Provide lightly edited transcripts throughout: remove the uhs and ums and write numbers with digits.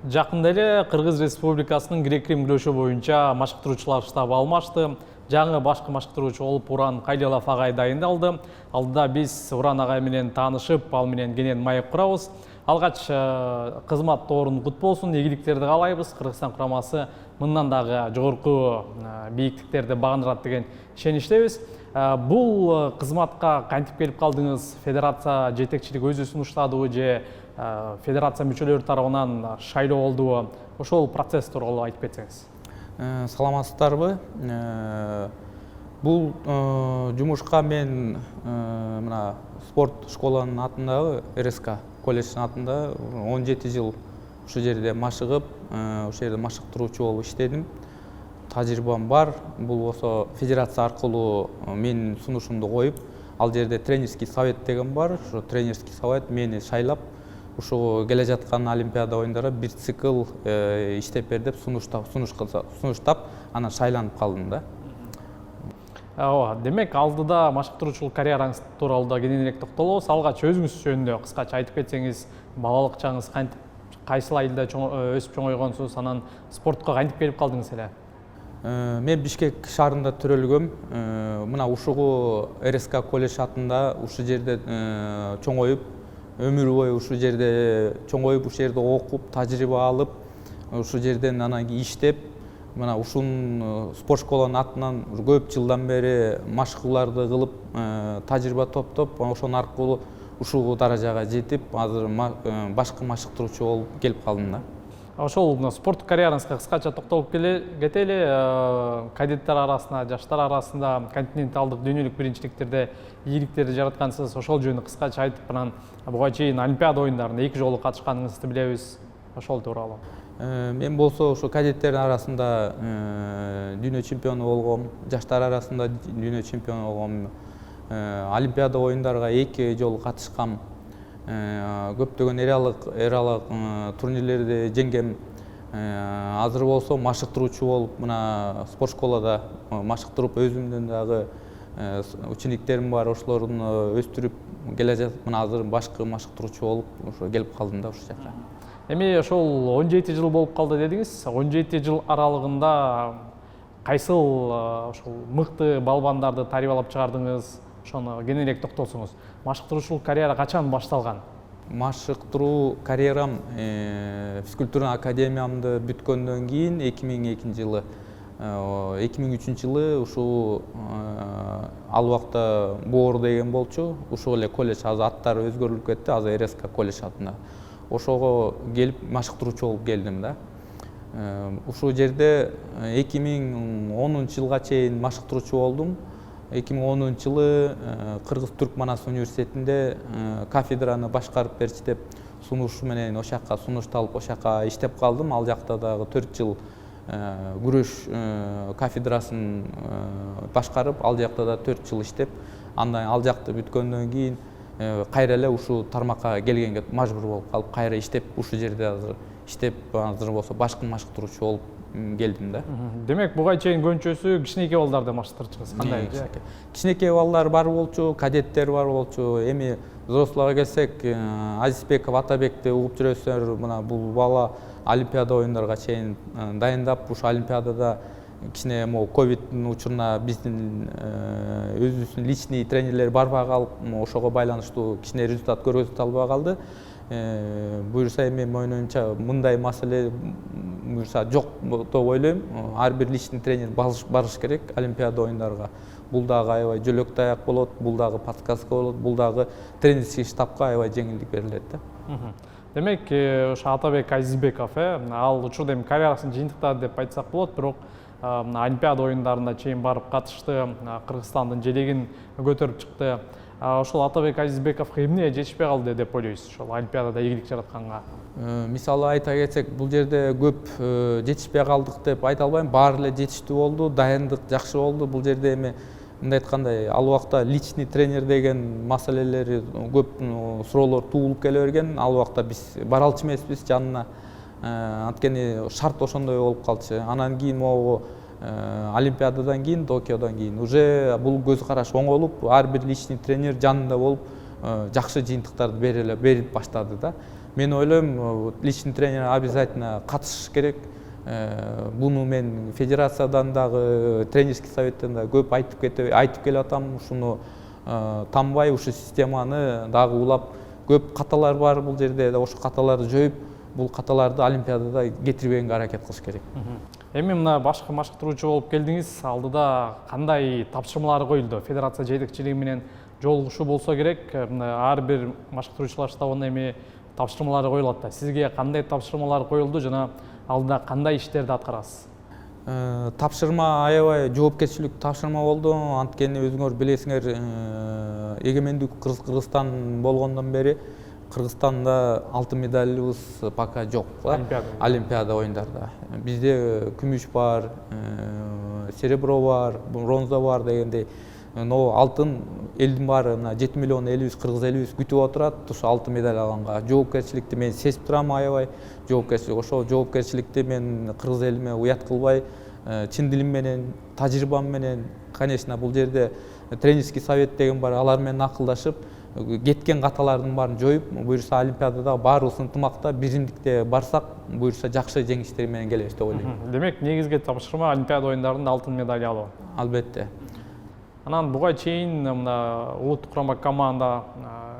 Жакында эле Кыргыз Республикасынын грек-рим күрөшү боюнча машыктыруучулар штабы алмашты. Жаңы башкы машыктыруучу болуп Уран Кайдалов агай дайындалды. Алдыда биз Уран агай менен таанышып, ал менен кенен маек курабыз. Алгач кызмат тоорун кут болсун, ийгиликтерди каалайбыз. Кыргызстан курамасы мындан дагы жогорку бийиктиктерди багындырат деген ишеничтебиз. Бул кызматка кантип келип калдыңыз? Федерация жетекчилиги өзү сунуштадыбы же федерация мүчөлөрү тарабынан шайлоо болдубу? Ошол процесс тууралуу айтып кетсеңиз. Саламатсыздарбы? Бул жумушка мен мына спорт школанын атындагы РСК колледждин атында 17 жыл ушул жерде машыгып, ошол жерде машыктыруучу болуп иштедим. Тажрыйбам бар. Бул болсо федерация аркылуу менин сунушумду коюп, ал жерде тренерский совет деген бар. Ошо тренерский совет мени шайлап, ушул келе жаткан Олимпиада оюндарына бир цикл иштеп бер деп сунуштап, анан шайланып калдым да. Демек, алдыда машыктыруучулук карьераңыз тууралуу да кененирээк токтолобуз. Алгач өзүңүз жөнүндө кыскача айтып кетсеңиз, балалык чагыңыз кантип, кайсыл айылда өсүп чоңойгонсуз, анан спортко кантип келип калдыңыз эле? Мен Бишкек шаарында төрөлгөм. Мына ушугу РСК колледж атында ушул жерде чоңоюп, өмүр бою ушул жерде чоңоюп, ушул жерде окуп, тажрыйба алып, ушул жерден анан кийин иштеп, мына ушул спорт школанын атынан көп жылдан бери машыгууларды кылып, тажрыйба топтоп, ошонун аркылуу ушул даражага жетип, азыр башкы машыктыруучу болуп келип калдым да. Ошол спорттук карьераңызга кыскача токтолуп кетели. Кадеттер арасында, жаштар арасында континенталдык дүйнөлүк биринчиликтерде ийгиликтерди жараткансыз. Ошол жөнүндө кыскача айтып, анан буга чейин Олимпиада оюндарына 2 жолу катышканыңызды билебиз. Ошол тууралуу. Мен болсо ошо кадеттер арасында дүйнө чемпиону болгом, жаштар арасында дүйнө чемпиону болгом. Олимпиада оюндарга 2 жолу катышкам. Көптөгөн эралык турнирлерди жеңгем. Азыр болсо машыктыруучу болуп, мына спорт школада машыктырып, өзүмдүн дагы учениктерим бар, ошолорун өстүрүп келе жатып, мына азыр башкы машыктыруучу болуп, ошо келип калдым да ушул жака. Эми ошол 17 жыл болуп калды дедиңиз. 17 жыл аралыгында кайсыл ошол мыкты балбандарды тарбиялап чыгардыңыз? Ошону кененирээк токтолсоңуз. Машыктыруучулук карьера качан башталган? Машыктыруу карьерам физкультура академиямды бүткөндөн кийин 2002 жылы, 2003 жылы ушул ал убакта Боор деген болчу. Ушул эле колледж азыр аттары өзгөрүлүп кетти, азыр РСК колледж атында. Ошого келип машыктыруучу болуп келдим да. Ушул жерде 2010 жылга чейин машыктыруучу болдум. 2010 жылы Кыргыз-Түрк Манас университетинде кафедраны башкарып берчи деп сунуш менен ошол жака сунушталып, ошол жака иштеп калдым. Ал жакта дагы 4 жыл күрөш кафедрасын башкарып, ал жакта да 4 жыл иштеп, андан ал жакты бүткөндөн кийин кайра эле ушул тармакка келгенге мажбур болуп калып, кайра иштеп, ушул жерде азыр иштеп, азыр болсо башкы машыктыруучу болуп келдим да. Демек, буга чейин көбүнчөсү кичинекей балдарды машыктырчусуз. Кандай? Кичинекей балдар бар болчу, кадеттер бар болчу. Эми взрослоого келсек, Азизбеков Атабекти угуп жүрөсүздөр. Мына бул бала Олимпиада оюндарга чейин дайындап, ушу Олимпиадада кичине могу ковиддин учуруна биздин өзүбүздүн личный тренерлер барбай калып, ошого байланыштуу кичине результат көрсөтө албай калды. Буюрса эми менин оюмча мындай маселе буюрса жок деп ойлойм. Ар бир личный тренер барыш керек Олимпиада оюндарга. Бул дагы аябай жөлөк таяк болот, бул дагы подсказка болот, бул дагы тренерский штабка аябай жеңилдик берилет да. Демек, ошо Атабек Азизбеков, ал учурда эми карьерасын жыйынтыктады деп айтсак болот, бирок Олимпиада оюндарына чейин барып катышты, Кыргызстандын желегин көтөрүп чыкты. Ошол Атабек Азизбековго эмне жетишпей калды деп ойлойсуз, ошол Олимпиадада ийгилик жаратканга? Мисалы айта кетсек, бул жерде көп жетишпей калдык деп айта албайм. Баары эле жетиштүү болду, дайындык жакшы болду. Бул жерде эми мындай айткандай, ал убакта личный тренер деген маселелери көп суроолор туулуп келе берген. Ал убакта биз бара алчу эмеспиз жанына. Анткени шарт ошондой болуп калчу. Анан кийин могу Олимпиададан кийин, Токиодон кийин уже бул көз караш оңолуп, ар бир личный тренер жанында болуп, жакшы жыйынтыктарды берип баштады да. мен ойлойм личный тренер обязательно катышыш керек. Буну мен федерациядан дагы тренерский советтен да көп айтып келе атам. Ушуну танбай, ушу системаны дагы улап, көп каталар бар бул жерде. Ошо каталарды жоюп, бул каталарды олимпиадада кетирбегенге аракет кылыш керек. Эми мына башкы машыктыруучу болуп келдиңиз, алдыда кандай тапшырмалар коюлду? Федерация жетекчилиги менен жолугушуу болсо керек. Ар бир машыктыруучулар штабына эми тапшырмалар коюлат да. Сизге кандай тапшырмалар коюлду жана алдыда кандай иштерди аткарасыз? Тапшырма аябай жоопкерчиликтүү тапшырма болду. Анткени өзүңөр билесиңер, эгемендик Кыргызстан болгондон бери Кыргызстанда алтын медалыбыз пока жок. Олимпиада оюндарда. Бизде күмүш бар, серебро бар, бронза бар дегендей. Но алтын элдин баары 7 миллион элибиз, кыргыз элибиз күтүп отурат. Ушу алтын медаль алганга жоопкерчиликти мен сезип турам, аябай жоопкерчилик. Ошол жоопкерчиликти мен кыргыз элиме уят кылбай, чын дилим менен, тажрыйбам менен, конечно, бул жерде тренерский совет деген бар, алар менен акылдашып, кеткен каталардын баарын жоюп, буюрса олимпиадада баарыбыз ынтымакта, биримдикте барсак, буюрса жакшы жеңиштер менен келебиз деп ойлойм. Демек, негизги тапшырма олимпиада оюндарында алтын медаль алуу. Албетте. Анан буга чейин мына улуттук курама команда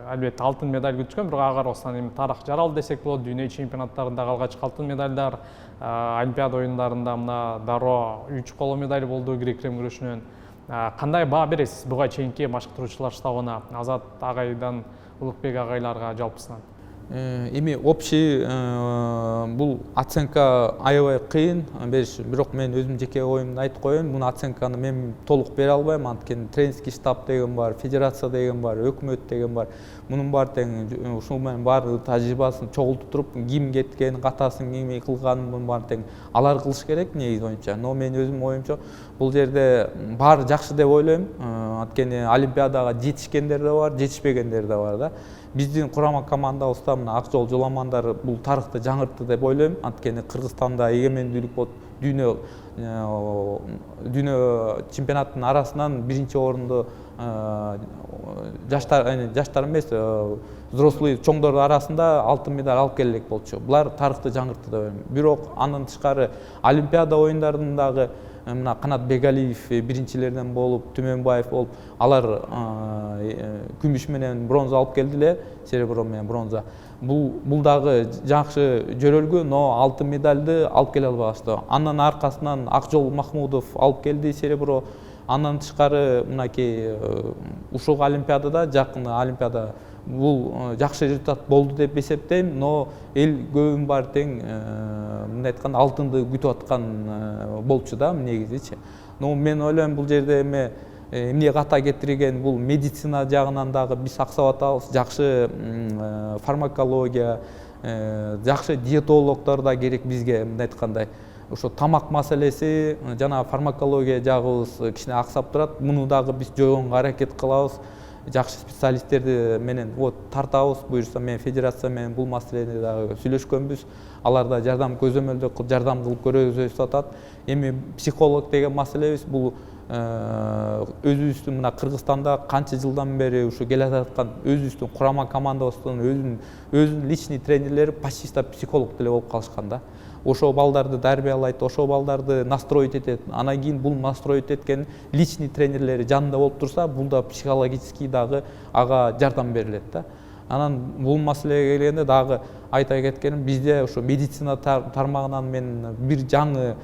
албетте алтын медаль күткөн, бирок ага карабастан эми тарых жаралды десек болот. Дүйнө чемпионаттарында алгачкы алтын медальдар, олимпиада оюндарында мына дароо 3 коло медаль болду грек-рим күрөшүнөн. Кандай баа бересиз буга чейинки машыктыруучулар штабына, Азат агайдан Улукбек агайларга жалпысынан? Эми общий бул оценка аябай кыйын бериш, бирок мен өзүм жеке оюмду айтып коеюн. Муну оценканы мен толук бере албайм, анткени тренерский штаб деген бар, федерация деген бар, өкмөт деген бар. Мунун баары тең ушул менен баары тажрыйбасын чогултуп туруп, ким кеткен, катасын ким кылганын мунун баары тең алар кылыш керек негизи боюнча. Но мен өзүм оюмча бул жерде баары жакшы деп ойлойм. Анткени олимпиадага жетишкендер да бар, жетишпегендер да бар да. Биздин курама командабызда мына Акжол Жоламандар бул тарыхты жаңыртты деп ойлойм. Анткени Кыргызстанда эгемендүүлүк болуп, дүйнө чемпионаттын арасынан биринчи орунду жаштар эмес, взрослый чоңдор арасында алтын медаль алып келе элек болчу. Булар тарыхты жаңыртты деп ойлойм. Бирок андан тышкары олимпиада оюндарындагы мына Канат Бегалиев биринчилерден болуп, Түмөнбаев болуп, алар күмүш менен бронза алып келди эле, серебро менен бронза. Бул дагы жакшы жөрөлгө, но алтын медальды алып келе албашты. Андан аркасынан Акжол Махмудов алып келди серебро. Андан тышкары мынакей ушул олимпиадада, жакын олимпиада бул жакшы результат болду деп эсептейм, но эл көбүнүн баары тең мындай айтканда алтынды күтүп аткан болчу да негизичи. Но мен ойлойм бул жерде эмне ката кетирген, бул медицина жагынан дагы биз аксап атабыз. Жакшы фармакология, жакшы диетологдор да керек бизге, мындай айткандай. Ошо тамак маселеси жана фармакология жагыбыз кичине аксап турат. Муну дагы биз жойгонго аракет кылабыз. Жакшы специалисттерди менен тартабыз. Буюрса мен федерация менен бул маселени дагы сүйлөшкөнбүз. Алар да жардам көзөмөлдөө кылып, жардам кылып көрөзүп атат. Эми психолог деген маселебиз бул өзүбүздүн мына Кыргызстанда канча жылдан бери ушу келе аткан өзүбүздүн курама командабыздын өзүнүн личный тренерлери почти психолог деле болуп калышкан да. Ошо балдарды дарбиялайт, ошо балдарды настроить этет. Анан кийин бул настроить эткен личный тренерлери жанында болуп турса, бул да психологический дагы ага жардам берилет да. Анан бул маселеге келгенде дагы айта кеткеним, бизде ошо медицина тармагынан мен бир жаңы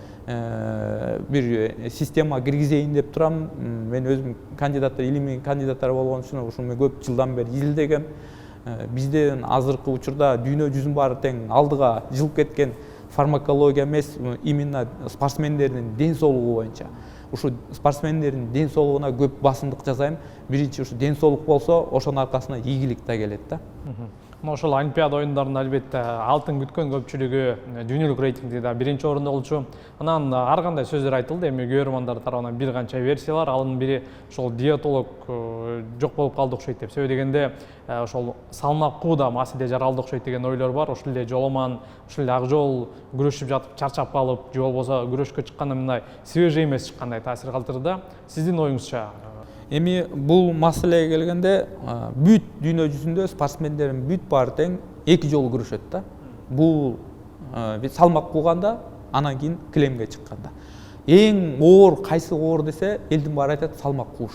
бир система киргизейин деп турам. Мен өзүм илимий кандидаттар болгон үчүн ушуну көп жылдан бери изилдегем. Бизден азыркы учурда дүйнө жүзүнүн баары тең алдыга жылып кеткен фармакология эмес, именно спортсмендердин ден соолугу боюнча. Ушу спортсмендердин ден соолугуна көп басымдык жасайм. Биринчи ушу ден соолук болсо, ошонун аркасынан ийгилик да келет да. Ошол олимпиада оюндарында албетте алтын күткөн көпчүлүгү дүйнөлүк рейтингде да биринчи орунда болчу. Анан ар кандай сөздөр айтылды. Эми көрөрмандар тарабынан бир канча версиялар, анын бири ошол диетолог жок болуп калды окшойт деп. Себеби дегенде ошол салмактуу маселе жаралды окшойт деген ойлор бар. Ошол эле Жоламан, ошол эле Акжол күрөшүп жатып чарчап калып, же болбосо күрөшкө чыкканда мындай свежий эмес чыккандай таасир калтырды. Сиздин оюңузча? Эми бул маселеге келгенде бүт дүйнө жүзүндө спортсмендердин бүт баары тең 2 жолу күрөшөт да. Бул салмак кууганда, анан кийин килемге чыкканда. Эң оор кайсы оор десе, элдин баары айтат салмак кууш.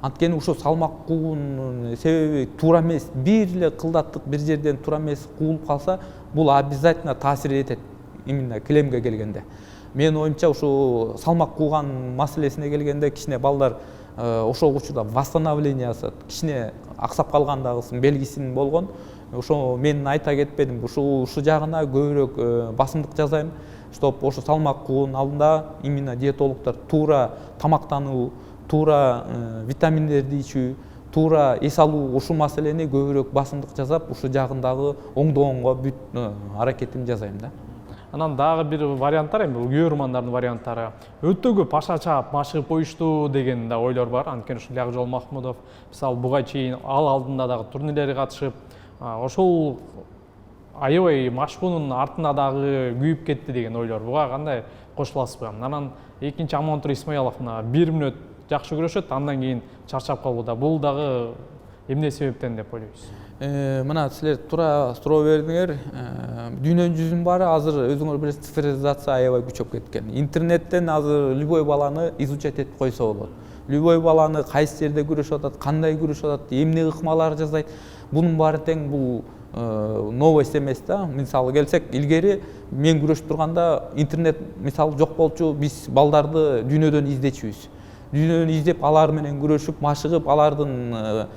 Анткени ушул салмак куунун себеби туура эмес, бир эле кылдаттык бир жерден туура эмес куулуп калса, бул обязательно таасир этет именно килемге келгенде. Менин оюмча ушу салмак кууган маселесине келгенде кичине балдар ошол учурда восстановлениясы кичине аксап калгандагысынын белгисин болгон. Ошо мен айта кетпедим, ушу жагына көбүрөөк басымдык жасайм, чтоб ошо салмак куунун алдында именно диетологдор туура тамактануу, туура витаминдерди ичүү, туура эс алуу, ушул маселени көбүрөөк басымдык жасап, ушул жагындагы оңдогонго бүт аракетимди жасайм да. Анан дагы бир варианттар, эми бул көрөрмандардын варианттары. Өтө көп аша чаап, машыгып коюшту деген да ойлор бар. Анткени ушул Ягжол Махмудов, мисалы буга чейин ал алдында дагы турнирлерге катышып, ошол аябай машыгуунун артына дагы күйүп кетти деген ойлор. Буга кандай кошуласызбы? Анан экинчи Амантур Исмаилов 1 мүнөт жакшы күрөшөт, андан кийин чарчап калууда. Бул дагы эмне себептен деп ойлойсуз? Мына силер туура суроо бердиңер. Дүйнөнүн жүзүнүн баары азыр өзүңөр билесиз, цифровизация аябай күчөп кеткен. Интернеттен азыр любой баланы изучать этип койсо болот. Любой баланы кайсы жерде күрөшүп атат, кандай күрөшүп атат, эмне ыкмалар жасайт. Бунун баары тең бул новость эмес да. Мисалы келсек, илгери мен күрөшүп турганда интернет мисалы жок болчу, биз балдарды дүйнөдөн издечүбүз. Дүйнөдөн издеп, алар менен күрөшүп, машыгып, алардын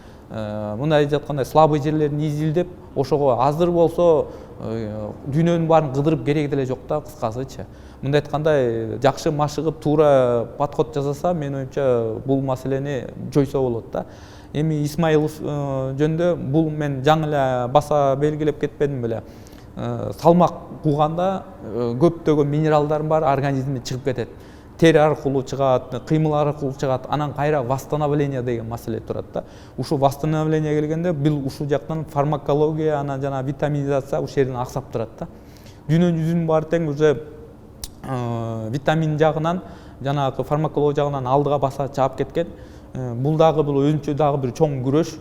мындай жаткандай слабый жерлерин изилдеп, ошого азыр болсо дүйнөнүн баарын кыдырып кереги деле жок да, кыскасычы. Мындай айтканда, жакшы машыгып, туура подход жасаса, мен оюмча бул маселени жойсо болот да. Эми Исмаилов жөнүндө бул мен жаңы эле баса белгилеп кетпедим беле. Салмак кууганда көптөгөн минералдар бар, организмден чыгып кетет. Тери аркылуу чыгат, кыймыл аркылуу чыгат, анан кайра восстановление деген маселе турат да. Ушул восстановление келгенде бул ушул жактан фармакология, анан жана витаминизация ушул жерден аксап турат да. Дүйнөнүн жүзүнүн баары тең уже витамин жагынан, жанагы фармакология жагынан алдыга баса чаап кеткен. Бул дагы бул өзүнчө дагы бир чоң күрөш.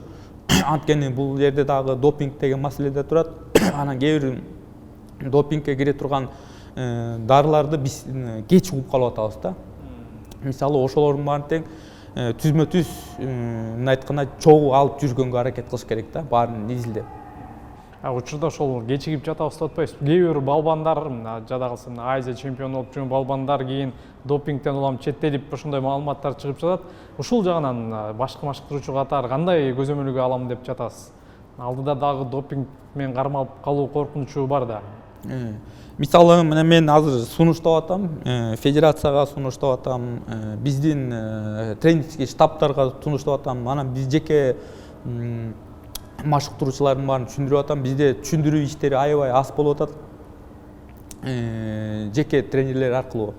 Анткени бул жерде дагы допинг деген маселе да турат. Анан кээ бир допингке кире турган дарыларды биз кеч угуп калып атабыз да. Мисалы ошолордун баарын тең түзмө-түз мындай айтканда чогуу алып жүргөнгө аракет кылыш керек да, баарын изилдеп. Учурда ошол кечигип жатабыз деп атпайсызбы? Кээ бир балбандар, жадагысы Азия чемпиону болуп жүргөн балбандар кийин допингден улам четтелип ошондой маалыматтар чыгып жатат. Ушул жагынан башкы машыктыруучу катары кандай көзөмөлгө алам деп жатасыз? Алдыда дагы допинг менен кармалып калуу коркунучу бар да. Мисалы, мен азыр сунуштап атам, федерацияга сунуштап атам, биздин тренерский штабтарга сунуштап атам. Анан биз жеке машыктыруучулардын баарын түшүндүрүп атам. Бизде түшүндүрүү иштери аябай аз болуп атат. Жеке тренерлер аркылуу.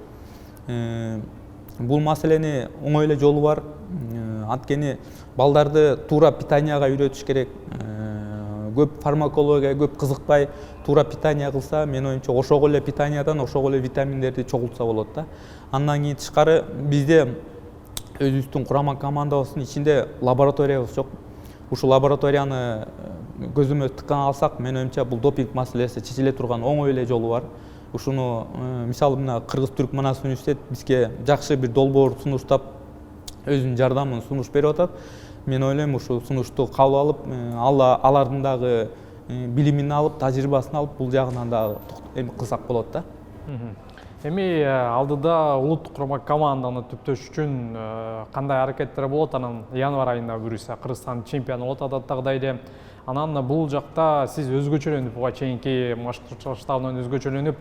Бул маселени оңой эле жолу бар. Анткени балдарды туура питанияга үйрөтүш керек. Көп фармакология көп кызыкпай, туура питание кылса, мен оюмча ошого эле питаниядан ошого эле витаминдерди чогултса болот да. Андан кийин тышкары бизде өзүбүздүн курама командабыздын ичинде лабораториябыз жок. Ушул лабораторияны көзөмөлгө тыккан алсак, мен оюмча бул допинг маселеси чечиле турган оңой эле жолу бар. Ушуну мисалы мына Кыргыз-Түрк Манас университет бизге жакшы бир долбоор сунуштап, өзүнүн жардамын сунуш берип атат. Мен ойлойм, ушул сунушту кабыл алып, алардын дагы билимин алып, тажрыйбасын алып, бул жагынан дагы эми кылсак болот да. Эми алдыда улуттук курама команданы түптөш үчүн кандай аракеттер болот? Анан январь айында буюрса Кыргызстан чемпиону болот адаттагыдай эле. Анан бул жакта сиз өзгөчөлөнүп, буга чейинки машыктыруучулар штабынан өзгөчөлөнүп,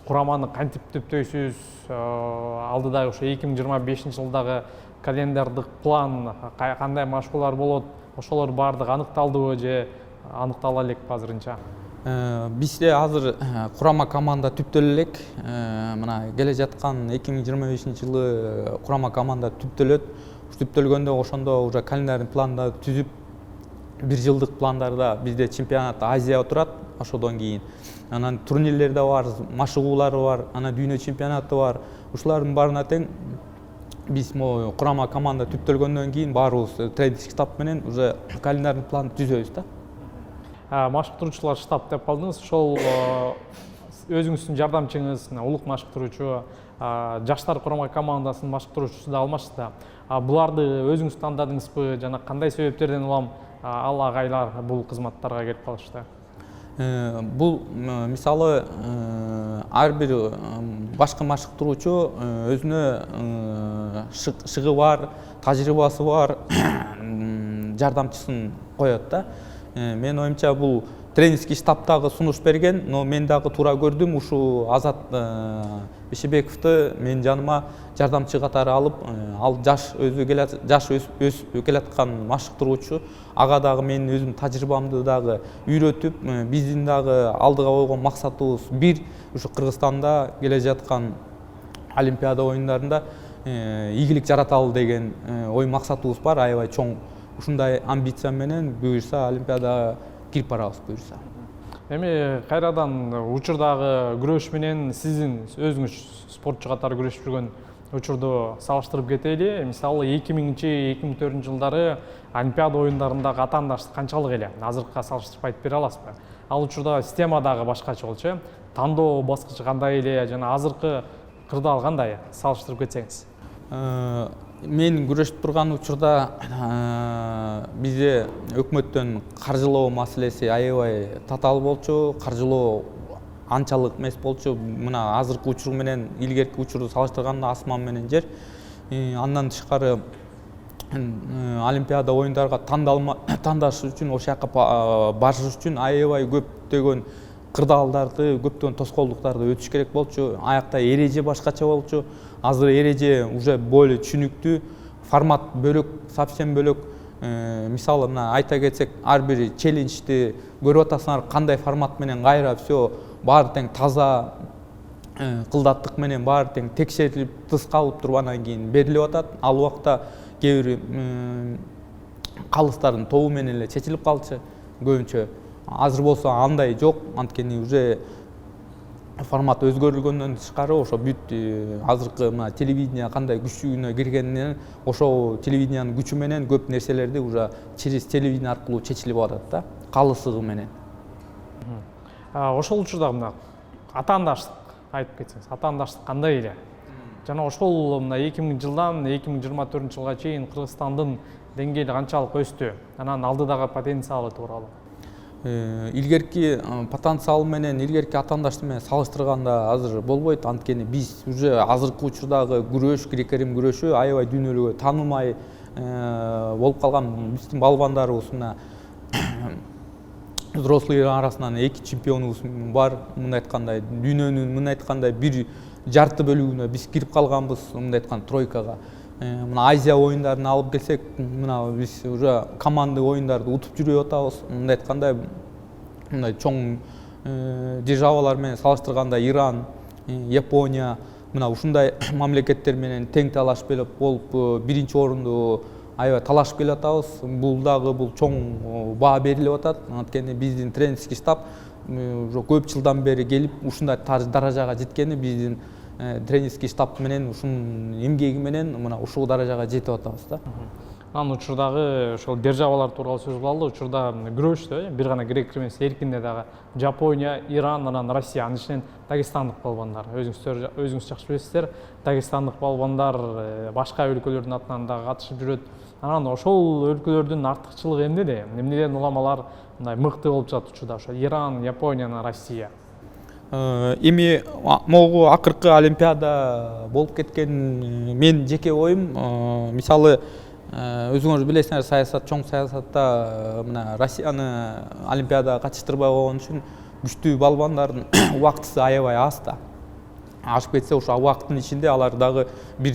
кураманы кантип түптөйсүз? Алдыда ошо 2025-жылдагы календардык план кандай машыгуулар болот? Ошолор баардыгы аныкталдыбы же аныктала элекпи азырынча? Бизде азыр курама команда түптөлө элек. Мына келе жаткан 2025-жылы курама команда түптөлөт. Түптөлгөндө ошондо уже календарный планда түзүп, бир жылдык пландарда бизде чемпионат Азия турат, ошодон кийин. Анан турнирлер да бар, машыгуулары бар, анан дүйнө чемпионаты бар. Ушулардын баарына тең биз курама команда түптөлгөндөн кийин баарыбыз тренерский штаб менен уже календарный план түзөбүз да. машыктыруучулар штаб деп калдыңыз. Ошол өзүңүздүн жардамчыңыз улук машыктыруучу, жаштар курама командасынын машыктыруучусу да алмашты да. Буларды өзүңүз тандадыңызбы жана кандай себептерден улам ал агайлар бул кызматтарга келип калышты? Бул мисалы ар бир башкы машыктыруучу өзүнө шыгы бар, тажрыйбасы бар жардамчысын коет да. Менин оюмча бул тренерский штабтагы сунуш берген, но мен дагы туура көрдүм, ушу Азат Бешебековду менин жаныма жардамчы катары алып, ал жаш өсүп келаткан машыктыруучу, ага дагы менин өзүм тажрыйбамды дагы үйрөтүп, биздин дагы алдыга койгон максатыбыз бир, ушу Кыргызстанда келе жаткан Олимпиада оюндарында ийгилик жараталы деген ой максатыбыз бар, аябай чоң. Ушундай амбиция менен буюрса Олимпиадага кирип барабыз буюрса. Эми кайрадан учурдагы күрөш менен сиздин өзүңүз спортчу катары күрөшүп жүргөн учурду салыштырып кетели. Мисалы 2000-2004 жылдары Олимпиада оюндарындагы атаандаштык канчалык эле? Азыркыга салыштырып айтып бере аласызбы? Ал учурда система дагы башкача болчу. Тандоо баскычы кандай эле жана азыркы кырдаал кандай? Салыштырып кетсеңиз. Мен күрөшүп турган учурда бизде өкмөттөн каржылоо маселеси аябай татаал болчу, каржылоо анчалык эмес болчу. Мына азыркы учур менен илгерки учурду салыштырганда асман менен жер. Андан тышкары Олимпиада оюндарга тандаш үчүн, ошол жака барыш үчүн аябай көптөгөн кырдаалдарды, көптөгөн тоскоолдуктарды өтүш керек болчу. Аякта эреже башкача болчу. Азыр эреже уже более түшүнүктүү, формат бөлөк, совсем бөлөк. Мисалы мына айта кетсек, ар бир челленджди көрүп атасыңар, кандай формат менен кайра все баары тең таза кылдаттык менен баары тең текшерилип, тыскалып туруп анан кийин берилип атат. Ал убакта кээ бир калыстардын тобу менен эле чечилип калчу көбүнчө. Азыр болсо андай жок, анткени уже формат өзгөрүлгөндөн тышкары ошо бүт азыркы мына телевидение кандай күчүнө киргенинен ошол телевидениянын күчү менен көп нерселерди уже через телевидение аркылуу чечилип атат да, калысыгы менен. Ошол учурда мына атаандаштык айтып кетсеңиз, атаандаштык кандай эле? Жана ошол мына 2000 жылдан 2024 жылга чейин Кыргызстандын деңгээли канчалык өстү? Анан алдыдагы потенциалы тууралуу. Илгерки потенциал менен илгерки атаандаштык менен салыштырганда азыр болбойт, анткени биз уже азыркы учурдагы күрөш, грек-рим күрөшү аябай дүйнөлүккө таанылмай болуп калган. Биздин балбандарыбыз мына взрослыйлар арасынан 2 чемпионубуз бар, мындай айтканда дүйнөнүн мындай айтканда бир жарты бөлүгүнө биз кирип калганбыз, мындай айтканда тройкага. Мына Азия оюндарын алып келсек, мына биз уже командалык оюндарды утуп жүрүп атабыз. Мындай айтканда, мындай чоң державалар менен салыштырганда Иран, Япония, мына ушундай мамлекеттер менен тең талаш болуп биринчи орунду аябай талашып келе атабыз. Бул дагы чоң баа берилип атат. Анткени биздин тренерский штаб уже көп жылдан бери келип ушундай даражага жеткени биздин тренерский штаб менен ушунун эмгеги менен мына ушул даражага жетип атабыз да. Анан учурдагы ошол державалар тууралуу сөз кылалы. Учурда күрөштө бир гана грек-рим эмес, эркинде дагы Жапония, Иран, анан Россия, анын ичинен дагестандык балбандар. Өзүңүз жакшы билесиздер, дагестандык балбандар башка өлкөлөрдүн атынан дагы катышып жүрөт. Анан ошол өлкөлөрдүн артыкчылыгы эмнеде? Эмнеден улам алар мындай мыкты болуп жатат учурда? Ошо Иран, Япония, Россия. Эми могу акыркы Олимпиада болуп кеткен мен жеке оюм, мисалы өзүңөр билесиңер, саясат, чоң саясатта мына Россияны Олимпиадага катыштырбай койгон үчүн күчтүү балбандардын убактысы аябай аз да. Ашып кетсе, ошо убакыттын ичинде алар дагы бир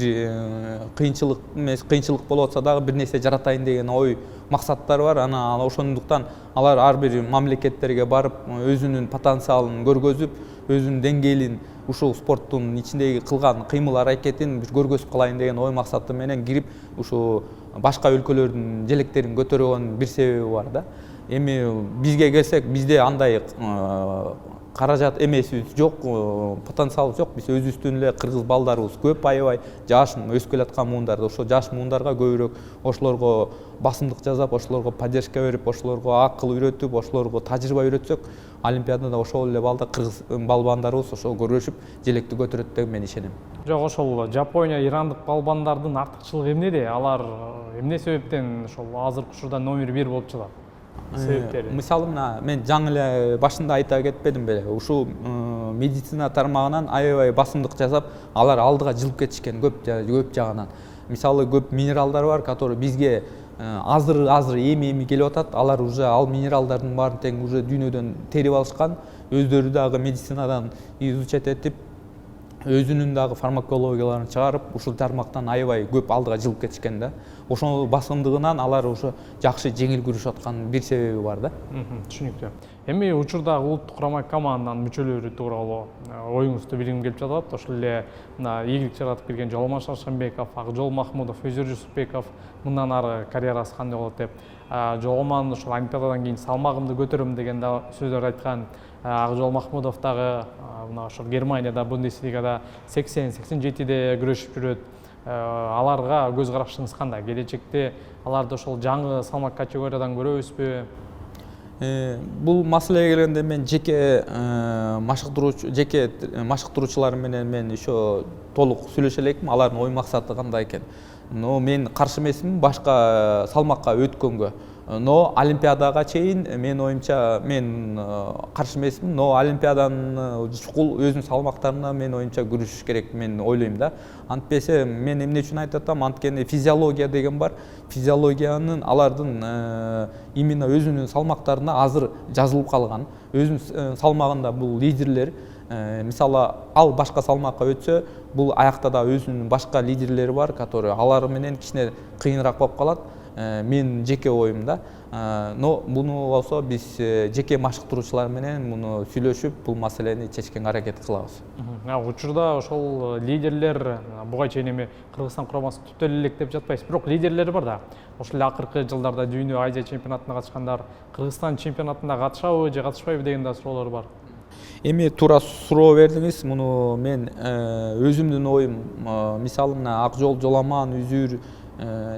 кыйынчылык эмес, кыйынчылык болуп атса дагы бир нерсе жаратайын деген ой максаттары бар. Анан ошондуктан алар ар бир мамлекеттерге барып, өзүнүн потенциалын көргөзүп, өзүнүн деңгээлин ушул спорттун ичиндеги кылган кыймыл аракетин бир көргөзүп калайын деген ой максаты менен кирип, ушу башка өлкөлөрдүн желектерин көтөргөн бир себеби бар да. Эми бизге келсек, бизде андай каражат эмесибиз жок, потенциал жок. Биз өзүбүздүн эле кыргыз балдарыбыз көп, аябай жаш өсүп келаткан муундарда. Ошо жаш муундарга көбүрөөк ошолорго басымдык жасап, ошолорго поддержка берип, ошолорго акыл үйрөтүп, ошолорго тажрыйба үйрөтсөк, Олимпиадада ошол эле балда кыргыз балбандарыбыз ошо көрүшүп, желекти көтөрөт деп мен ишенем. Жок, ошол Жапония, ирандык балбандардын артыкчылыгы эмнеде? Алар эмне себептен ошол азыркы учурда номер 1 болуп чыгат? Себептери. Мисалы мына мен жаңы эле башында айта кетпедим беле, ушул медицина тармагынан аябай басымдык жасап, алар алдыга жылып кетишкен көп жагынан. Мисалы көп минералдар бар, которые бизге азыр эми келип атат. Алар уже ал минералдардын баарын тең уже дүйнөдөн терип алышкан, өздөрү дагы медицинадан изучать этип, өзүнүн дагы фармакологияларын чыгарып, ушул тармактан аябай көп алдыга жылып кетишкен да. Ошонун басымдыгынан алар уже жакшы жеңил күрөшүп аткан бир себеби бар да. Түшүнүктүү. Эми учурдагы улуттук курама команданын мүчөлөрү тууралуу оюңузду билгим келип жатат. Ошол эле мына ийгилик жаратып келген Жоломон Шаршенбеков, Акжол Махмудов, Өзөр Жусупбеков мындан ары карьерасы кандай болот деп. Жоломон ошол Олимпиададан кийин салмагымды көтөрөм деген да сөздөр айткан. Акжол Махмудов дагы мына ошол Германияда Бундеслигада 80-87де күрөшүп жүрөт. Аларга көз карашыңыз кандай? Келечекте аларды ошол жаңы салмак категориядан көрөбүзбү? Бул маселеге келгенде мен жеке машыктыруучулар менен мен еще толук сүйлөшө элекмин, алардын ой максаты кандай экен. Но мен каршы эмесмин башка салмакка өткөнгө. Но Олимпиадага чейин мен оюмча мен каршы эмесмин, но Олимпиаданын чукул өзүнүн салмактарына мен оюмча күрөшүш керек мен ойлойм да. Антпесе мен эмне үчүн айтып атам, анткени физиология деген бар. Физиологиянын алардын именно өзүнүн салмактарына азыр жазылып калган. Өзүнүн салмагында бул лидерлер, мисалы ал башка салмакка өтсө, бул аякта да өзүнүн башка лидерлери бар, которые алар менен кичине кыйыныраак болуп калат. Мен жеке оюм да. Но буну болсо биз жеке машыктыруучулар менен муну сүйлөшүп, бул маселени чечкенге аракет кылабыз. Учурда ошол лидерлер буга чейин эми Кыргызстан курамасы түптө элек деп жатпайбыз, бирок лидерлер бар да. Ошол эле акыркы жылдарда дүйнө Азия чемпионатына катышкандар, Кыргызстан чемпионатына катышабы же катышпайбы деген да суроолор бар. Эми туура суроо бердиңиз. Муну мен өзүмдүн оюм, мисалы мына Акжол, Жоламан, Үзүр,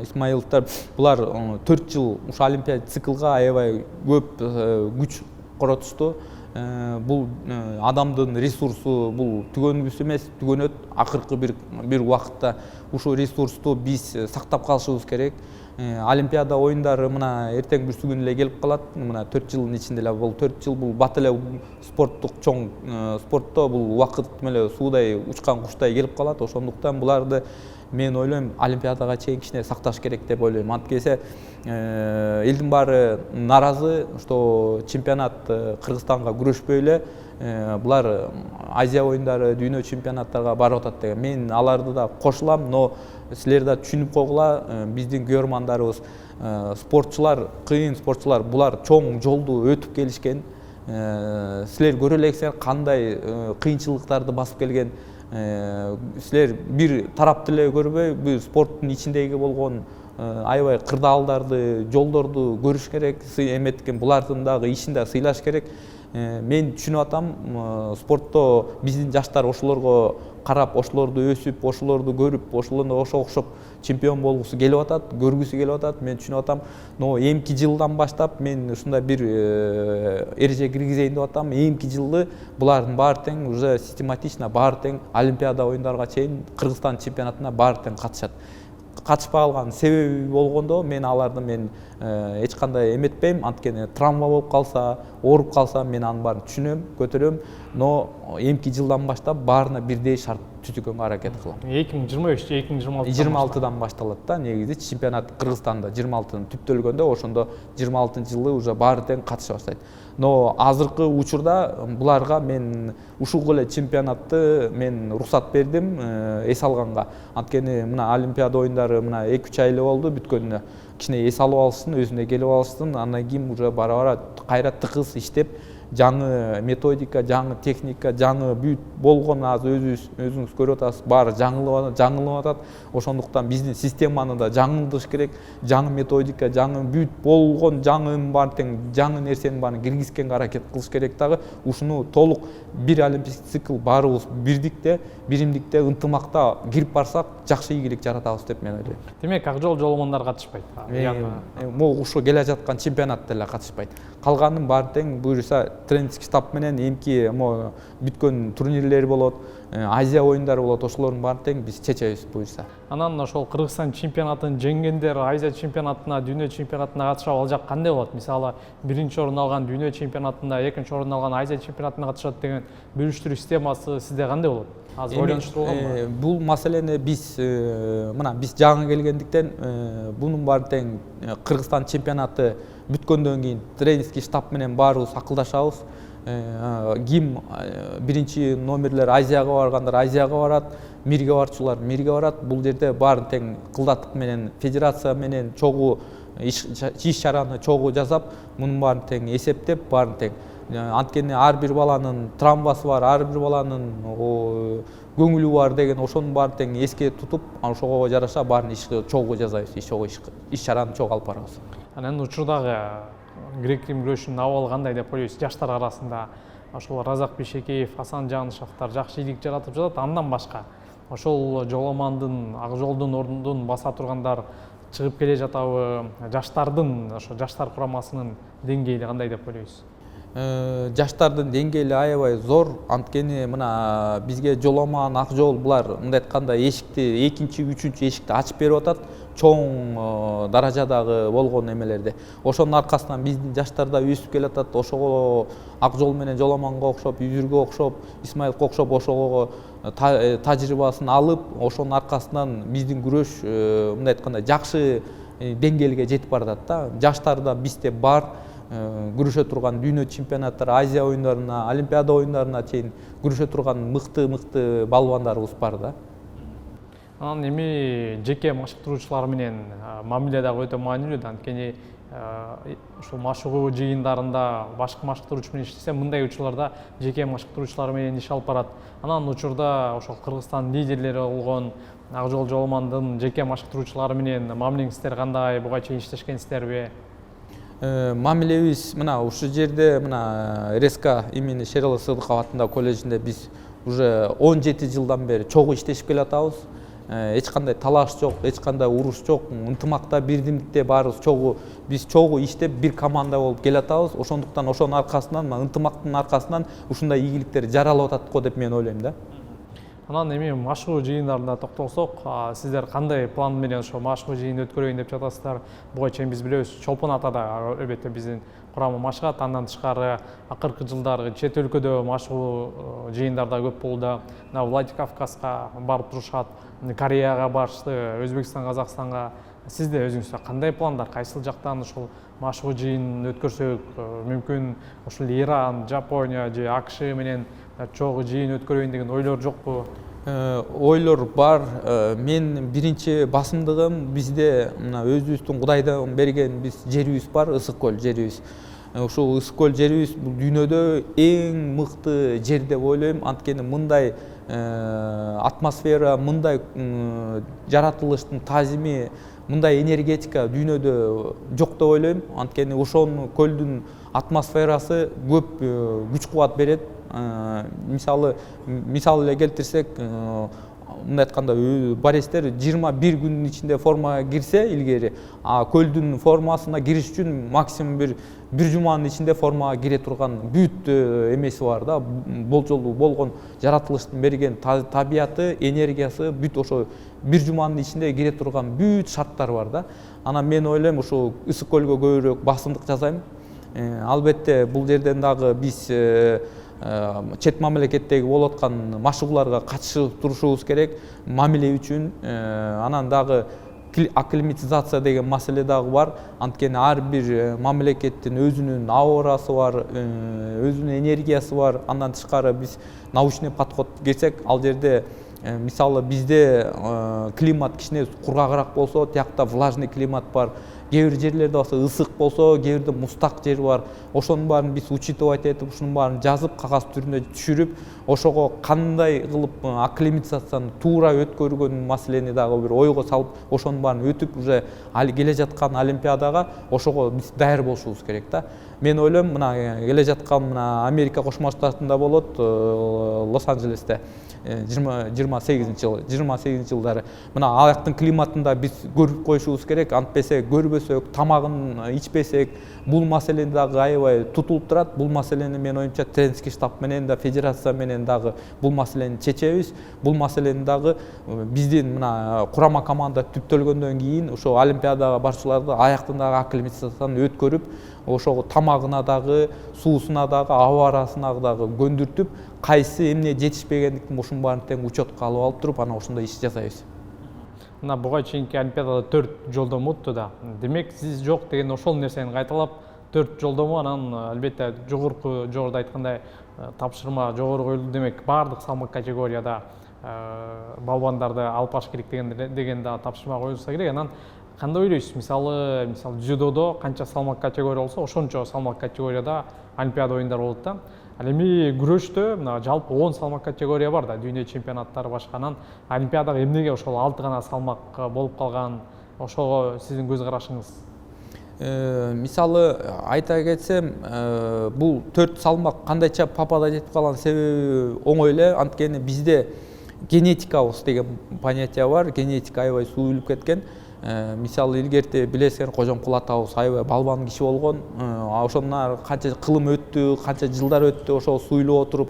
Исмаиловдор булар 4 жыл ушу Олимпиада циклга аябай көп күч коротушту. Бул адамдын ресурсу, бул түгөнүбүз эмес, түгөнөт. Акыркы бир убакытта ушу ресурсту биз сактап калышыбыз керек. Олимпиада оюндары мына эртең бүрсүгүн эле келип калат. Мына 4 жылдын ичинде эле бул 4 жыл бул бат эле спорттук чоң спортто бул убакыт эле суудай учкан куштай келип калат. Ошондуктан буларды мен ойлойм Олимпиадага чейин кичине сакташ керек деп ойлойм. Анткесе элдин баары наразы, что чемпионат Кыргызстанга күрөшпөй эле булар Азия оюндары, дүйнө чемпионаттарга барып атат деген. Мен аларды да кошулам, но силер да түшүнүп койгула, биздин көрөрмандарыбыз спортчулар, кыйын спортчулар, булар чоң жолду өтүп келишкен. Силер көрө элексиңер кандай кыйынчылыктарды басып келген. Силер бир тарапты эле көрбөй, бир спорттун ичиндеги болгон аябай кырдаалдарды, жолдорду көрүш керек, эметкен булардын дагы ишин да сыйлаш керек. Мен түшүнүп атам, спортто биздин жаштар ошолорго карап, ошолорду өсүп, ошолорду көрүп, ошолорго окшоп чемпион болгусу келип атат, көргүсү келип атат. Мен түшүнүп атам, но эмки жылдан баштап мен ушундай бир эреже киргизейин деп атам. Эмки жылды булардын баары тең уже систематично баары тең Олимпиада оюндарга чейин Кыргызстан чемпионатына баары тең катышат. Катышпай калган себеби болгондо мен аларды эч кандай эметпейм. Анткени травма болуп калса, ооруп калса мен анын баарын түшүнөм, көтөрөм, но эмки жылдан баштап баарына бирдей шарт түзүүгө аракет кылам. 2025 же 2026 26-дан башталат да, негизи чемпионат Кыргызстанда 26-дан түптөлгөндө, ошондо 26-жылы уже баары тең катыша баштайт. Но азыркы учурда буларга мен ушул эле чемпионатты мен уруксат бердим эс алганга. Анткени мына Олимпиада оюндары мына 2-3 ай эле болду бүткөнүнө. Кичине эс алып алышсын, өзүнө келип алышсын, андан кийин уже бара-бара кайра тыкыз иштеп жаңы методика, жаңы техника, жаңы бүт болгон азыр өзүңүз көрүп атасыз, баары жаңылып атат. Ошондуктан биздин системаны да жаңылдыш керек. Жаңы методика, жаңы бүт болгон жаңынын баарын тең жаңы нерсенин баарын киргизгенге аракет кылыш керек дагы. Ушуну толук бир олимпийский цикл баарыбыз биримдикте, ынтымакта кирип барсак, жакшы ийгилик жаратабыз деп мен ойлойм. Демек, ак жол жоломондар катышпайт. Могу ушу келе жаткан чемпионатта эле катышпайт. Калганын баары тең буюрса тренерский штаб менен эмки бүткөн турнирлер болот, Азия оюндары болот, ошолордун баарын тең биз чечебиз буюрса. Анан ошол Кыргызстан чемпионатын жеңгендер Азия чемпионатына, дүйнө чемпионатына катышып, ал жак кандай болот? Мисалы, биринчи орун алган дүйнө чемпионатында, экинчи орун алган Азия чемпионатына катышат деген бөлүштүрүү системасы сизде кандай болот? Азыр ойлонуштуу болгонбу? Бул маселени биз жаңы келгендиктен бунун баары тең Кыргызстан чемпионаты бүткөндөн кийин тренерский штаб менен баарыбыз акылдашабыз. Ким биринчи номерлер Азияга баргандар Азияга барат, мирге барчулар мирге барат. Бул жерде баарын тең кылдаттык менен федерация менен чогуу иш чараны чогуу жасап, мунун баарын тең эсептеп, баарын тең анткени ар бир баланын травмасы бар, ар бир баланын көңүлү бар деген ошонун баарын тең эске тутуп, ошого жараша баарын ишти чогуу жасайбыз, иш чараны чогуу алып барабыз. Анан учурдагы грек-рим күрөшүнүн абалы кандай деп ойлойсуз? Жаштар арасында ошол Разак Бишекеев, Асан Жаңышевдер жакшы ийгилик жаратып жатат. Андан башка ошол жоломандын, ак жолдун ордун баса тургандар чыгып келе жатабы? Жаштардын, ошо жаштар курамасынын деңгээли кандай деп ойлойсуз? Жаштардын деңгээли аябай зор. Анткени мына бизге жоломан, ак жол булар мындай айтканда эшикти, экинчи, үчүнчү эшикти ачып берип атат. Чоң даражадагы болгон эмелерде. Ошонун аркасынан биздин жаштар да өсүп келатат. Ошого ак жол менен жоломанга окшоп, Үзүргө окшоп, Исмаиловго окшоп ошого тажрыйбасын алып, ошонун аркасынан биздин күрөш мындай айтканда жакшы деңгээлге жетип баратат да. Жаштар да бизде бар. Күрөшө турган дүйнө чемпионаттары, Азия оюндарына, Олимпиада оюндарына чейин күрөшө турган мыкты балбандарыбыз бар да. Анан эми жеке машыктыруучулар менен мамиле дагы өтө маанилүү. Анткени ушул машыгуу жыйындарында башка машыктыруучу менен иштесе, мындай учурларда жеке машыктыруучулар менен иш алып барат. Анан учурда ошол Кыргызстан лидерлери болгон ак жол жоломандын жеке машыктыруучулары менен мамилеңиздер кандай? Буга чейин иштешкенсиздерби? Мамилебиз мына ушул жерде мына РСК имени Шералы Сыдыков атындагы колледжинде биз уже 17 жылдан бери чогуу иштешип келатабыз. Эч кандай талаш жок, эч кандай уруш жок, ынтымакта, бирдимдикте баарыбыз биз чогуу иштеп бир команда болуп келатабыз. Ошондуктан ошонун аркасынан, ынтымактын аркасынан ушундай ийгиликтер жаралып атат го деп мен ойлойм да. Анан эми машыгуу жыйындарына токтолсок, сиздер кандай план менен ошо машыгуу жыйын өткөрөйүн деп жатасыздар? Буга чейин биз билебиз, Чолпон Атада албетте биздин курамы машыгат. Андан тышкары акыркы жылдары чет өлкөдө машыгуу жыйындар да көп болду. Владикавказга барып турушат, Кореяга барышты, Өзбекстан, Казакстанга. Сизде өзүңүздө кандай пландар, кайсыл жактан ушул машыгуу жыйын өткөрсөк мүмкүн? Ушул Иран, Жапония же АКШ менен чогуу жыйын өткөрөйүн деген ойлор жокпу? Ойлор бар. Мен биринчи басымдыгым бизде мына өзүбүздүн Кудайдан берген биз жерибиз бар, Ысык көл жерибиз. Ушул Ысык көл жерибиз бул дүйнөдө эң мыкты жер деп ойлойм. Анткени мындай атмосфера, мындай жаратылыштын тазими, мындай энергетика дүйнөдө жок деп ойлойм. Анткени ошол көлдүн атмосферасы көп күч кубат берет. Мисал эле келтирсек, мындай айтканда барестер 21 күнүн ичинде формага кирсе илгери, көлдүн формасына кириш үчүн максимум бир жуманын ичинде формага кире турган бүт эмеси бар да. Болжолу болгон жаратылыштын берген табияты, энергиясы бүт ошо бир жуманын ичинде кире турган бүт шарттар бар да. Анан мен ойлойм ушул Ысык көлгө көбүрөөк басымдык жасайм. Албетте бул жерден дагы биз чет мамлекеттеги болуп аткан машыгууларга катышып турушубуз керек мамиле үчүн. Анан дагы акклиматизация деген маселе дагы бар. Анткени ар бир мамлекеттин өзүнүн аурасы бар, өзүнүн энергиясы бар. Андан тышкары биз научный подход келсек, ал жерде мисалы бизде климат кичине кургагыраак болсо, тиякта влажный климат бар. кээ бир жерлерде болсо ысык болсо, кээ бирде мустак жер бар. Ошонун баарын биз учитывать этип, ушунун баарын жазып, кагаз түрүндө түшүрүп, ошого кандай кылып акклиматизацияны туура өткөргөн маселени дагы бир ойго салып, ошонун баарын өтүп, уже келе жаткан Олимпиадага ошого биз даяр болушубуз керек да. Мен ойлойм, мына келе жаткан мына Америка Кошмо Штатында болот, Лос-Анджелесте 28 жылдары. Мына аяктын климатында биз көрүп коюшубуз керек. Антпесе көрбөсөк, тамагын ичпесек, бул маселени дагы аябай тутулуп турат. Бул маселени мен оюмча тренерский штаб менен да, федерация менен дагы бул маселени чечебиз. Бул маселени дагы биздин мына курама команда түптөлгөндөн кийин ошо Олимпиадага барчыларды аяктын дагы акклиматизацияны өткөрүп, ошого тамагына дагы, суусуна дагы, аба арасына дагы көндүртүп, кайсы эмне жетишпегендиктин ушунун баарын тең учетко алып алып туруп, анан ошондой иш жасайбыз. Мына буга чейинки Олимпиадада 4 жолдомо өттү да. Демек, сиз жок деген ошол нерсени кайталап 4 жолдомо, анан албетте жогоруда айткандай тапшырма жогору коюлду. Демек, баардык салмак категорияда балбандарды алып баш керек деген да тапшырма коюлса керек. Анан кандай ойлойсуз? Мисалы дзюдодо канча салмак категория болсо, ошончо салмак категорияда Олимпиада оюндары болот да. Ал эми күрөштө мына жалпы 10 салмак категория бар да, дүйнө чемпионаттары башканан. Олимпиадага эмнеге ошол 6 гана салмак болуп калган? Ошого сиздин көз карашыңыз? Мисалы айта кетсем, бул 4 салмак кандайча папада жетип калган себеби оңой эле. Анткени бизде генетикабыз деген понятие бар. Генетика аябай сууюлуп кеткен. Мисалы илгерти билесиңер, Кожомкул атабыз аябай балбан киши болгон. Ошондон канча кылым өттү, канча жылдар өттү, ошол суюлуп отуруп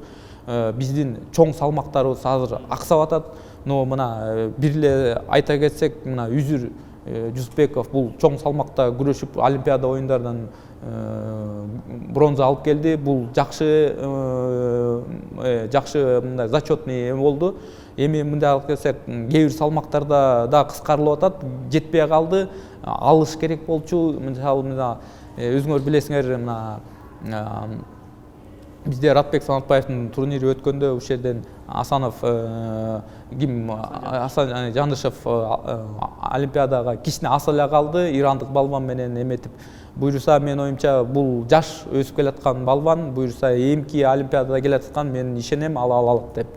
биздин чоң салмактарыбыз азыр аксап атат. Но мына бир эле айта кетсек, мына Үзүр Жусупбеков бул чоң салмакта күрөшүп Олимпиада оюндарынан бронза алып келди. Бул жакшы мындай зачетный болду. Эми мындай алып келсек, кээ бир салмактарда да кыскарылып атат, жетпей калды. Алыш керек болчу. Мисалы мына өзүңөр билесиңер, мына бизде Ратбек Санатбаевдин турнири өткөндө ушул жерден Асанов Асан Жанышев Олимпиадага кичине аса эле калды, ирандык балбан менен эметип. Буюрса, мен оюмча бул жаш өсүп келаткан балбан, буюрса эмки Олимпиадада келаткан, мен ишенем ала алат деп.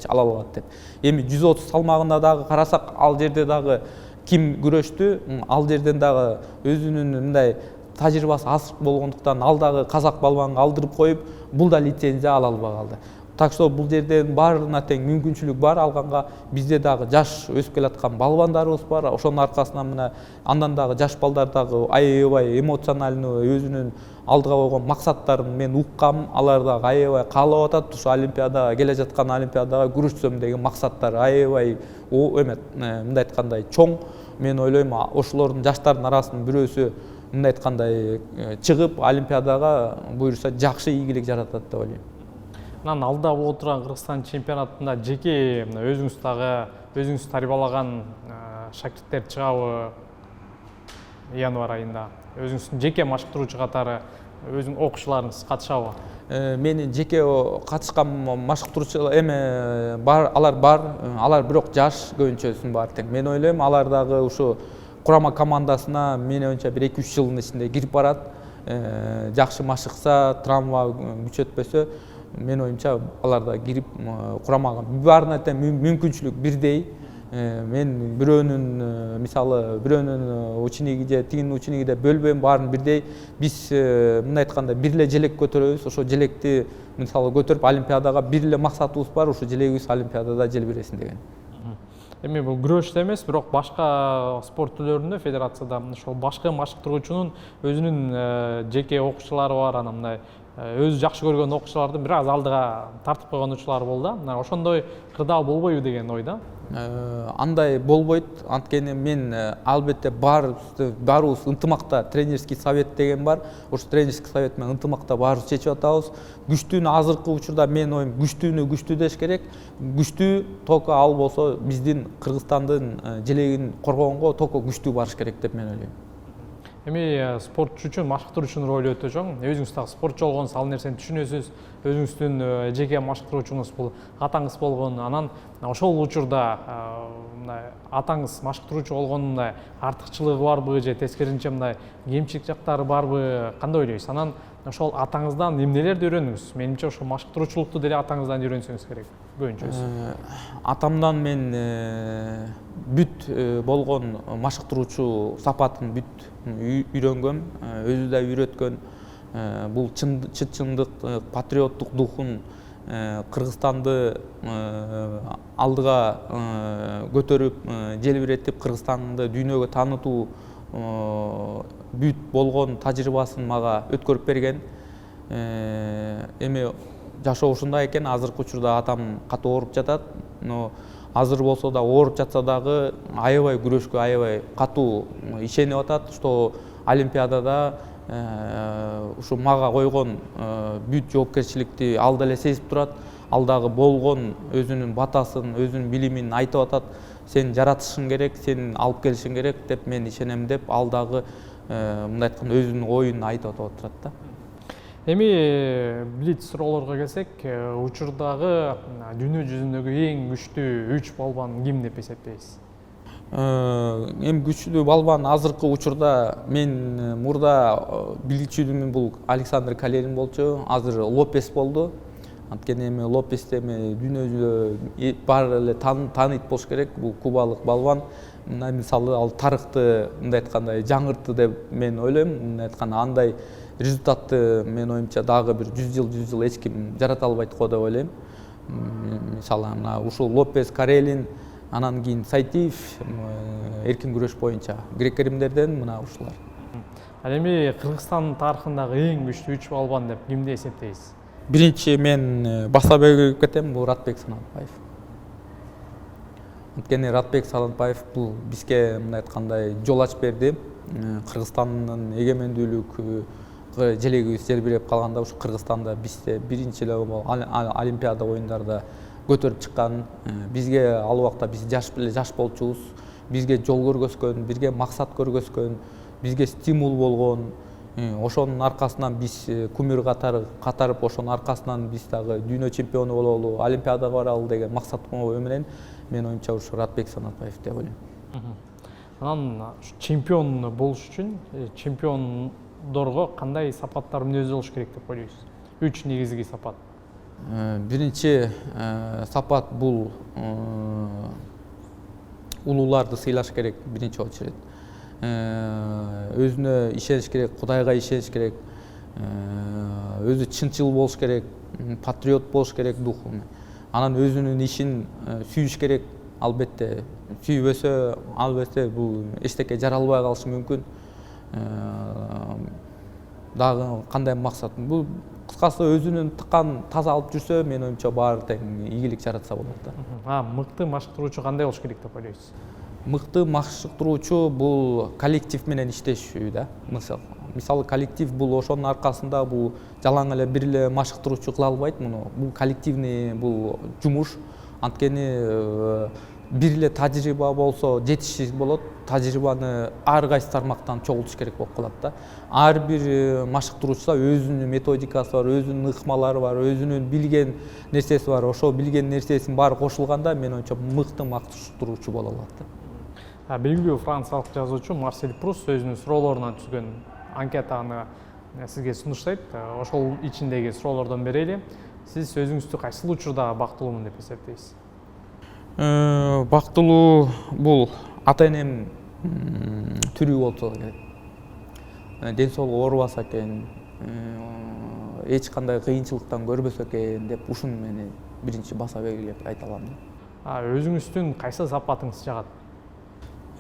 Эми 130 салмагында дагы карасак, ал жерде дагы ким күрөштү, ал жерден дагы өзүнүн мындай тажрыйбасы аз болгондуктан ал дагы казак балбанга алдырып коюп, бул да лицензия ала албай калды. Так что бул жерден баарына тең мүмкүнчүлүк бар алганга. Бизде дагы жаш өсүп келаткан балбандарыбыз бар. Ошонун аркасынан мына андан дагы жаш балдар дагы аябай эмоциональный өзүнүн алдыга койгон максаттарын мен уккам. Алар дагы аябай каалап атат, ушу Олимпиадага, келе жаткан Олимпиадага күрөшсөм деген максаттары аябай мындай айткандай чоң. Мен ойлойм, ошолордун жаштардын арасынын бирөөсү мындай айткандай чыгып Олимпиадага буюрса жакшы ийгилик жаратат деп ойлойм. Анан алда болуп турган Кыргызстан чемпионатында жеке өзүңүз тарбиялаган шакирттер чыгабы январь айында? Өзүңүздүн жеке машыктыруучу катары өзүң окуучуларыңыз катышабы? Менин жеке катышкан машыктыруучулар бар, алар бирок жаш көбүнчөсүнүн баары тең. Мен ойлойм, алар дагы ушу курама командасына мен оюмча 1-2 жылдын ичинде кирип барат. Жакшы машыкса, травма күчөтпөсө, мен оюмча алар да кирип курамага баарына тең мүмкүнчүлүк бирдей. Мен бирөөнүн учениги же тигинин учениги деп бөлбөйм, баарын бирдей. Биз мындай айтканда бир эле желек көтөрөбүз. Ошо желекти мисалы көтөрүп Олимпиадага бир эле максатыбыз бар, ушул желегибиз Олимпиадада желбиресин деген. Эми бул күрөштө эмес, бирок башка спорт түрлөрүндө федерацияда ошол башкы машыктыруучунун өзүнүн жеке окуучулары бар, анан мындай өзү жакшы көргөн окуучулардын бир аз алдыга тартып койгон учурлар болду да. Ошондой кырдаал болбойбу деген ойда. Андай болбойт. Анткени мен албетте баарыбыз ынтымакта тренерский совет деген бар. Ошо тренерский совет менен ынтымакта баарыбыз чечип атабыз. Күчтүүнү азыркы учурда мен оюм күчтүү деш керек. Күчтүү только ал болсо биздин Кыргызстандын желегин коргогонго только күчтүү барыш керек деп мен ойлойм. Эми спортчу үчүн машыктыруучунун ролу өтө чоң. Өзүңүз дагы спортчу болгонсуз, ал нерсени түшүнөсүз. Өзүңүздүн жеке машыктыруучуңуз бул атаңыз болгон. Анан ошол учурда мындай атаңыз машыктыруучу болгонунун мындай артыкчылыгы барбы же тескерисинче мындай кемчилик жактары барбы? Кандай ойлойсуз? Анан ошол атаңыздан эмнелерди үйрөндүңүз? Менимче ошол машыктыруучулукту деле атаңыздан үйрөнсөңүз керек. Көбүнчөсү. Атамдан мен бүт болгон машыктыруучу сапатын бүт үйрөнгөм, өзү да үйрөткөн. Бул чындык патриоттук духун Кыргызстанды алдыга көтөрүп, желбиретип, Кыргызстанды дүйнөгө таанытуу бүт болгон тажрыйбасын мага өткөрүп берген. Эми жашоо ушундай экен, азыркы учурда атам катуу ооруп жатат, но азыр болсо да ооруп жатса дагы аябай күрөшкө, аябай катуу ишенип атат, что Олимпиадада ушу мага койгон бүт жоопкерчиликти ал деле сезип турат. Ал дагы болгон өзүнүн батасын, өзүнүн билимин айтып атат. Сен жаратышың керек, сен алып келишиң керек деп мен ишенем деп, ал дагы мындай айтканда өзүнүн оюн айтып турат да. Эми блиц суроолорго келсек, учурдагы дүйнө жүзүндөгү эң күчтүү 3 балбан ким деп эсептейсиз? Эң күчтүү балбан азыркы учурда мен мурда билчүдүмүн бул Александр Калерин болчу, азыр Лопес болду. Анткени эми Лопести эми дүйнө жүзүндө баары эле тааныйт болуш керек. Бул кубалык балбан. Мына мисалы ал тарыхты мындай айтканда жаңыртты деп мен ойлойм. Мындай айтканда андай результатты мен оюмча дагы бир 100 жыл эч ким жарата албайт го деп ойлойм. Мисалы мына ушул Лопес, Карелин, анан кийин Сайтиев эркин күрөш боюнча грек-римдерден мына ушулар. Ал эми Кыргызстандын тарыхындагы эң күчтүү 3 балбан деп кимди эсептейсиз? Биринчи мен баса белгилеп кетем, бул Ратбек Санатбаев. Анткени Ратбек Санатбаев бул бизге мындай айткандай жол ачып берди. Кыргызстандын эгемендүүлүк желегибиз желбиреп калганда ушу Кыргызстанда бизде биринчи эле Олимпиада оюндарда көтөрүп чыккан. Бизге ал убакта биз жаш болчубуз. Бизге жол көргөзгөн, бирге максат көргөзгөн, бизге стимул болгон. Ошонун аркасынан биз кумир катарып, ошонун аркасынан биз дагы дүйнө чемпиону бололу, Олимпиадага баралы деген максатым менен мен оюмча ушу Ратбек Санатбаев деп ойлойм. Анан чемпион болуш үчүн чемпиондорго кандай сапаттар мүнөзү болуш керек деп ойлойсуз? 3 негизги сапат. Биринчи сапат бул улууларды сыйлаш керек биринчи очередь. Өзүнө ишениш керек, Кудайга ишениш керек, өзү чынчыл болуш керек, патриот болуш керек духу. Анан өзүнүн ишин сүйүш керек, албетте. Сүйбөсө, албетте бул эчтеке жаралбай калышы мүмкүн. Дагы кандай максат? Бул кыскасы өзүнүн тыккан таза алып жүрсө, мен оюмча баары тең ийгилик жаратса болот да. Мыкты машыктыруучу кандай болуш керек деп ойлойсуз? Мыкты машыктыруучу бул коллектив менен иштешүү да. Мисалы коллектив бул ошонун аркасында бул жалаң эле бир эле машыктыруучу кыла албайт муну. Бул коллективный бул жумуш. Анткени бир эле тажрыйба болсо жетишсиз болот. Тажрыйбаны ар кайсы тармактан чогултуш керек болуп калат да. Ар бир машыктыруучуда өзүнүн методикасы бар, өзүнүн ыкмалары бар, өзүнүн билген нерсеси бар. Ошол билген нерсесинин баары кошулганда мен оюмча мыкты машыктыруучу боло алат да. Белгилүү франциялык жазуучу Марсель Пруст өзүнүн суроолорунан түзгөн анкетаны сизге сунуштайт. Ошол ичиндеги суроолордон берели. Сиз өзүңүздү кайсыл учурда бактылуумун деп эсептейсиз? Бактылуу бул ата-энем тирүү болсо керек. Ден соолугу оорубаса экен, эч кандай кыйынчылыктан көрбөсө экен деп ушуну мен биринчи баса белгилеп айта алам. Өзүңүздүн кайсы сапатыңыз жагат?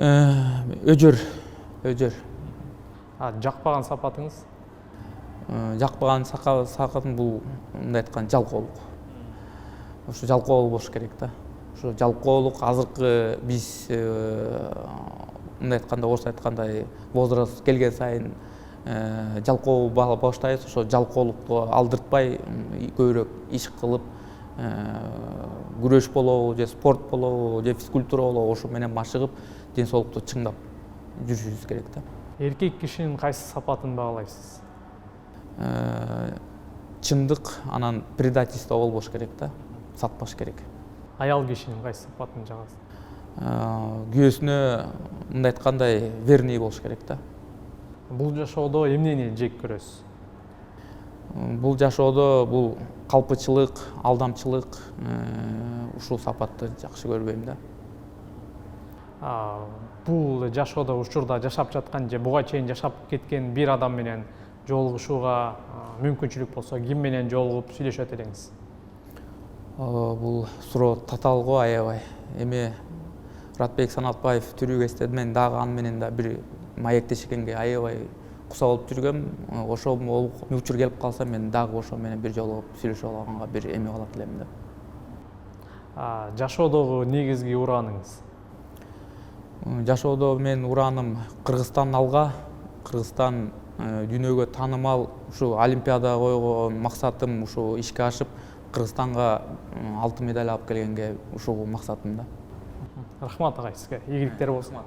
Өжөр. Жакпаган сапатыңыз? Жакпаган сапатым бул мындай айтканда жалкоолук. Ушу жалкоо болуш керек да. Ушу жалкоолук азыркы биз мындай айтканда орусча айткандай возраст келген сайын жалкоо баштайбыз. Ошо жалкоолукту алдыртпай көбүрөөк иш кылып, күрөш болобу, же спорт болобу, же физкультура болобу, ошо менен машыгып, ден соолукту чыңдап жүрүшүбүз керек да. Эркек кишинин кайсы сапатын баалайсыз? Чындык анан предательство болбош керек да, сатпаш керек. Аял кишинин кайсы сапатын жагасыз? Күйөөсүнө мындай айткандай верный болуш керек да. Бул жашоодо эмнени жек көрөсүз? Бул жашоодо бул калпычылык, алдамчылык, ушул сапатты жакшы көрбөйм да. Бул жашоодо учурда жашап жаткан же буга чейин жашап кеткен бир адам менен жолугушууга мүмкүнчүлүк болсо ким менен жолугуп сүйлөшөт элеңиз? Бул суроо татаал го, аябай. Эми Муратбек Санатбаев тирүү кезде мен дагы аны менен да бир маектешкенге аябай куса болуп жүргөм. Ошол учур келип калса мен дагы ошо менен бир жолугуп сүйлөшүп алганга бир эме кылат элем да. Жашоодогу негизги урааныңыз? Жашоодо мен урааным Кыргызстан алга, Кыргызстан дүйнөгө таанымал, ушу Олимпиада койгон максатым ушу ишке ашып, Кыргызстанга алтын медаль алып келгенге ушул максатым да. Рахмат агай, сизге ийгиликтер болсун.